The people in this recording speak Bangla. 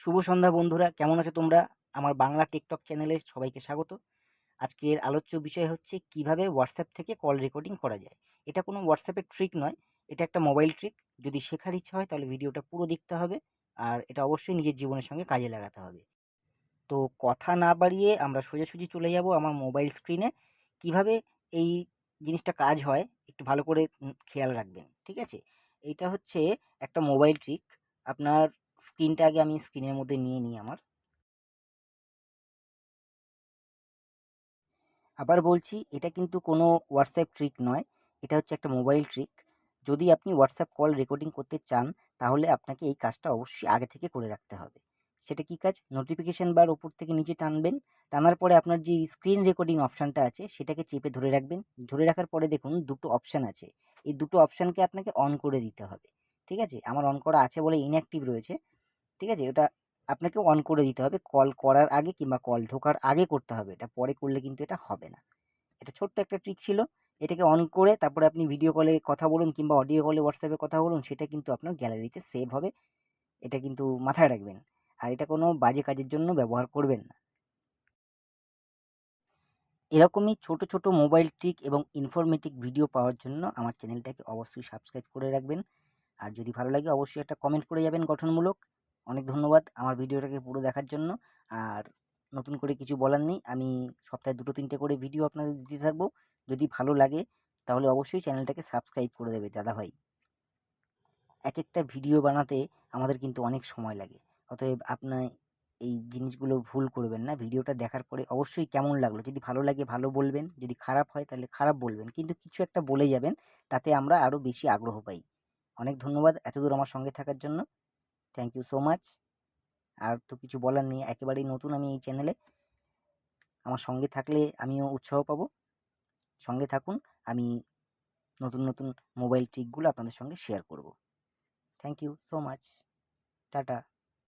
শুভ সন্ধ্যা বন্ধুরা, কেমন আছো তোমরা? আমার বাংলা টিকটক চ্যানেলে সবাইকে স্বাগত। আজকের আলোচ্য বিষয় হচ্ছে কিভাবে WhatsApp থেকে কল রেকর্ডিং করা যায়। এটা কোনো WhatsApp এর ট্রিক নয়, এটা একটা মোবাইল ট্রিক। যদি শেখার ইচ্ছা হয় তাহলে ভিডিওটা পুরো দেখতে হবে। আর এটা অবশ্যই নিজের জীবনের সঙ্গে কাজে লাগাতে হবে। তো কথা না বাড়িয়ে আমরা সোজাসুজি চলে যাব আমার মোবাইল স্ক্রিনে। কিভাবে এই জিনিসটা কাজ হয় একটু ভালো করে খেয়াল রাখবেন। ঠিক আছে? এইটা হচ্ছে একটা মোবাইল ট্রিক। আপনার স্ক্রিনটা আগে আমি স্ক্রিনের মধ্যে নিয়ে নিই আমার। আবার বলছি, এটা কিন্তু কোনো হোয়াটসঅ্যাপ ট্রিক নয়, এটা হচ্ছে একটা মোবাইল ট্রিক। যদি আপনি হোয়াটসঅ্যাপ কল রেকর্ডিং করতে চান তাহলে আপনাকে এই কাজটা অবশ্যই আগে থেকে করে রাখতে হবে। সেটা কি কাজ? নোটিফিকেশন বার উপর থেকে নিচে টানবেন। টানার পরে আপনার যে স্ক্রিন রেকর্ডিং অপশানটা আছে সেটাকে চেপে ধরে রাখবেন। ধরে রাখার পরে দেখুন দুটো অপশান আছে, এই দুটো অপশানকে আপনাকে অন করে দিতে হবে। ঠিক আছে? আমার অন করা আছে বলে ইনঅ্যাক্টিভ রয়েছে। ঠিক আছে? ওটা আপনাকে অন করে দিতে হবে। কল করার আগে কিংবা কল ঢোকার আগে করতে হবে এটা, পরে করলে কিন্তু এটা হবে না। এটা ছোট্ট একটা ট্রিক ছিল। এটাকে অন করে তারপরে আপনি ভিডিও কলে কথা বলুন কিংবা অডিও কলে হোয়াটসঅ্যাপে কথা বলুন, সেটা কিন্তু আপনার গ্যালারিতে সেভ হবে। এটা কিন্তু মাথায় রাখবেন। আর এটা কোনো বাজে কাজের জন্য ব্যবহার করবেন না। এরকমই ছোট, ছোট মোবাইল ট্রিক এবং ইনফরমেটিভ ভিডিও পাওয়ার জন্য আমার চ্যানেলটাকে অবশ্যই সাবস্ক্রাইব করে রাখবেন। আর যদি ভালো লাগে অবশ্যই একটা কমেন্ট করে যাবেন গঠনমূলক। অনেক ধন্যবাদ আমার ভিডিওটাকে পুরো দেখার জন্য। আর নতুন করে কিছু বলার নেই। আমি সপ্তাহে ২-৩টে করে ভিডিও আপনাদের দিতে থাকবো। যদি ভালো লাগে তাহলে অবশ্যই চ্যানেলটাকে সাবস্ক্রাইব করে দেবে দাদাভাই। একেকটা ভিডিও বানাতে আমাদের কিন্তু অনেক সময় লাগে। অতএব আপনি এই জিনিসগুলো ভুল করবেন না। ভিডিওটা দেখার পরে অবশ্যই কেমন লাগলো, যদি ভালো লাগে ভালো বলবেন, যদি খারাপ হয় তাহলে খারাপ বলবেন। কিন্তু কিছু একটা বলে যাবেন, তাতে আমরা আরও বেশি আগ্রহ পাই। অনেক ধন্যবাদ এতদূর আমার সঙ্গে থাকার জন্য। Thank you so much. আর তো কিছু বলার নেই। একেবারেই নতুন আমি এই চ্যানেলে। আমার সঙ্গে থাকলে আমিও উৎসাহ পাবো। সঙ্গে থাকুন। আমি নতুন, নতুন মোবাইল ট্রিকগুলো আপনাদের সঙ্গে শেয়ার করব। Thank you so much. Tata.